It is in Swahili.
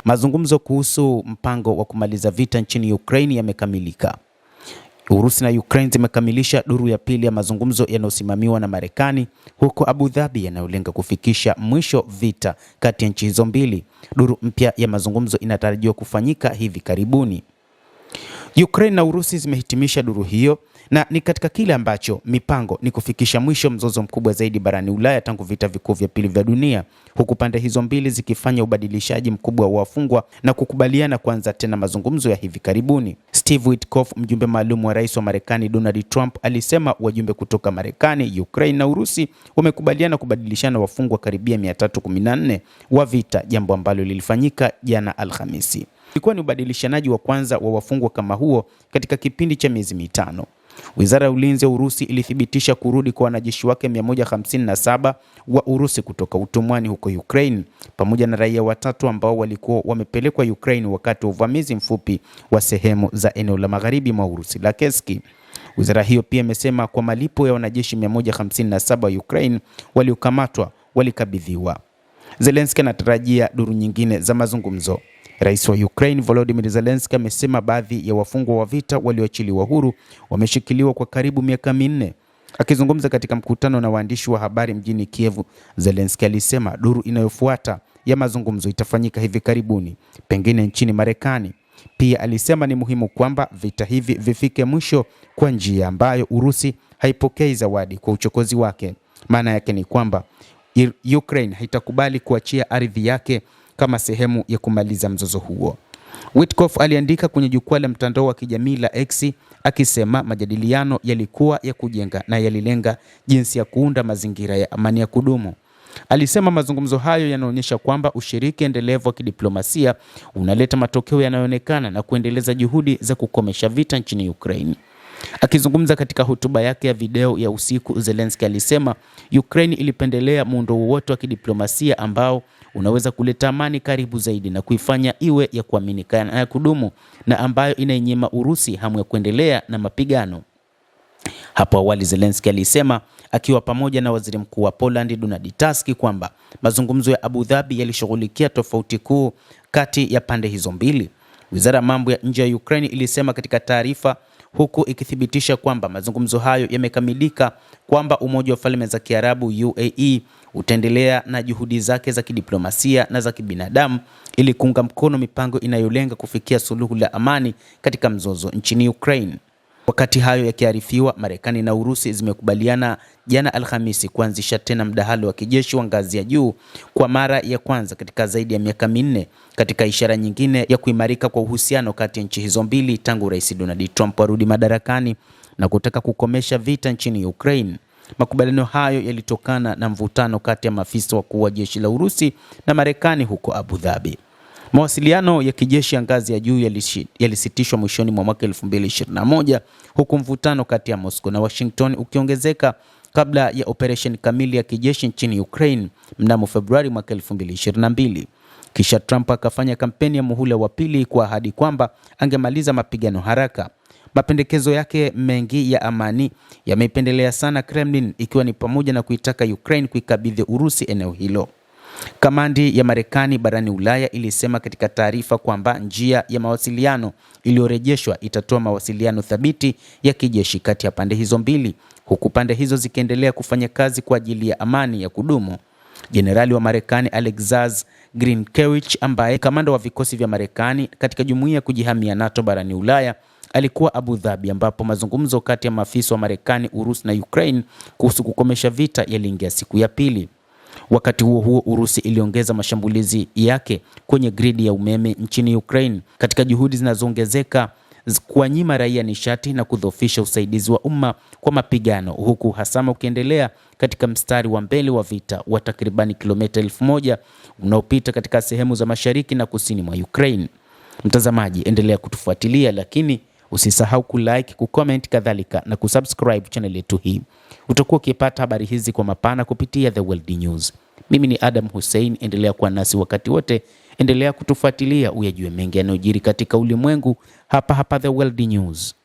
Mazungumzo kuhusu mpango wa kumaliza vita nchini Ukraine yamekamilika. Urusi na Ukraine zimekamilisha duru ya pili ya mazungumzo yanayosimamiwa na Marekani huko Abu Dhabi yanayolenga kufikisha mwisho vita kati ya nchi hizo mbili. Duru mpya ya mazungumzo inatarajiwa kufanyika hivi karibuni. Ukraine na Urusi zimehitimisha duru hiyo na ni katika kile ambacho mipango ni kufikisha mwisho mzozo mkubwa zaidi barani Ulaya tangu vita vikuu vya pili vya dunia, huku pande hizo mbili zikifanya ubadilishaji mkubwa wa wafungwa na kukubaliana kuanza tena mazungumzo ya hivi karibuni. Steve Witkoff, mjumbe maalum wa rais wa Marekani Donald Trump, alisema wajumbe kutoka Marekani, Ukraine na Urusi wamekubaliana kubadilishana wafungwa karibia 314 wa vita, jambo ambalo lilifanyika jana Alhamisi. Ilikuwa ni ubadilishanaji wa kwanza wa wafungwa kama huo katika kipindi cha miezi mitano. Wizara ya Ulinzi ya Urusi ilithibitisha kurudi kwa wanajeshi wake 157 wa Urusi kutoka utumwani huko Ukraine, pamoja na raia watatu ambao walikuwa wamepelekwa Ukraine wakati wa uvamizi mfupi wa sehemu za eneo la magharibi mwa Urusi la Kursk. Wizara hiyo pia imesema kwa malipo ya wanajeshi 157 wa Ukraine waliokamatwa walikabidhiwa. Zelensky anatarajia duru nyingine za mazungumzo. Rais wa Ukraine Volodymyr Zelensky amesema baadhi ya wafungwa wa vita walioachiliwa huru wameshikiliwa kwa karibu miaka 4. Akizungumza katika mkutano na waandishi wa habari mjini Kiev, Zelensky alisema duru inayofuata ya mazungumzo itafanyika hivi karibuni, pengine nchini Marekani. Pia alisema ni muhimu kwamba vita hivi vifike mwisho kwa njia ambayo Urusi haipokei zawadi kwa uchokozi wake. Maana yake ni kwamba Ukraine haitakubali kuachia ardhi yake kama sehemu ya kumaliza mzozo huo. Witkoff aliandika kwenye jukwaa la mtandao wa kijamii la X akisema majadiliano yalikuwa ya kujenga na yalilenga jinsi ya kuunda mazingira ya amani ya kudumu. Alisema mazungumzo hayo yanaonyesha kwamba ushiriki endelevu wa kidiplomasia unaleta matokeo yanayoonekana na kuendeleza juhudi za kukomesha vita nchini Ukraine. Akizungumza katika hotuba yake ya video ya usiku, Zelensky alisema Ukraine ilipendelea muundo wowote wa kidiplomasia ambao unaweza kuleta amani karibu zaidi na kuifanya iwe ya kuaminika na ya kudumu, na ambayo inainyima Urusi hamu ya kuendelea na mapigano. Hapo awali Zelensky alisema akiwa pamoja na waziri mkuu wa Poland Donald Tusk kwamba mazungumzo ya Abu Dhabi yalishughulikia tofauti kuu kati ya pande hizo mbili. Wizara ya mambo ya nje ya Ukraine ilisema katika taarifa, huku ikithibitisha kwamba mazungumzo hayo yamekamilika, kwamba Umoja wa Falme za Kiarabu UAE utaendelea na juhudi zake za kidiplomasia na za kibinadamu ili kuunga mkono mipango inayolenga kufikia suluhu la amani katika mzozo nchini Ukraine. Wakati hayo yakiarifiwa, Marekani na Urusi zimekubaliana jana Alhamisi kuanzisha tena mdahalo wa kijeshi wa ngazi ya juu kwa mara ya kwanza katika zaidi ya miaka 4, katika ishara nyingine ya kuimarika kwa uhusiano kati ya nchi hizo mbili tangu Rais Donald Trump arudi madarakani na kutaka kukomesha vita nchini Ukraine. Makubaliano hayo yalitokana na mvutano kati ya maafisa wakuu wa jeshi la Urusi na Marekani huko Abu Dhabi. Mawasiliano ya kijeshi ya ngazi ya juu yalisitishwa mwishoni mwa mwaka 2021, huku mvutano kati ya Moscow na Washington ukiongezeka kabla ya operation kamili ya kijeshi nchini Ukraine mnamo Februari mwaka 2022. Kisha Trump akafanya kampeni ya muhula wa pili kwa ahadi kwamba angemaliza mapigano haraka. Mapendekezo yake mengi ya amani yameipendelea sana Kremlin, ikiwa ni pamoja na kuitaka Ukraine kuikabidhi Urusi eneo hilo. Kamandi ya Marekani barani Ulaya ilisema katika taarifa kwamba njia ya mawasiliano iliyorejeshwa itatoa mawasiliano thabiti ya kijeshi kati ya pande hizo mbili, huku pande hizo zikiendelea kufanya kazi kwa ajili ya amani ya kudumu. Jenerali wa Marekani Alexander Grinkewich, ambaye kamanda wa vikosi vya Marekani katika jumuiya ya kujihamia NATO barani Ulaya, alikuwa Abu Dhabi, ambapo mazungumzo kati ya maafisa wa Marekani, Urusi na Ukraine kuhusu kukomesha vita yaliingia siku ya pili. Wakati huo huo, Urusi iliongeza mashambulizi yake kwenye gridi ya umeme nchini Ukraine katika juhudi zinazoongezeka kuwanyima raia nishati na kudhoofisha usaidizi wa umma kwa mapigano, huku hasama ukiendelea katika mstari wa mbele wa vita wa takribani kilomita 1000 unaopita katika sehemu za mashariki na kusini mwa Ukraine. Mtazamaji, endelea kutufuatilia, lakini usisahau kulike, kucomment kadhalika na kusubscribe channel yetu hii. Utakuwa ukipata habari hizi kwa mapana kupitia The World News. Mimi ni Adam Hussein, endelea kuwa nasi wakati wote, endelea kutufuatilia uyajue mengi yanayojiri katika ulimwengu hapa The World News.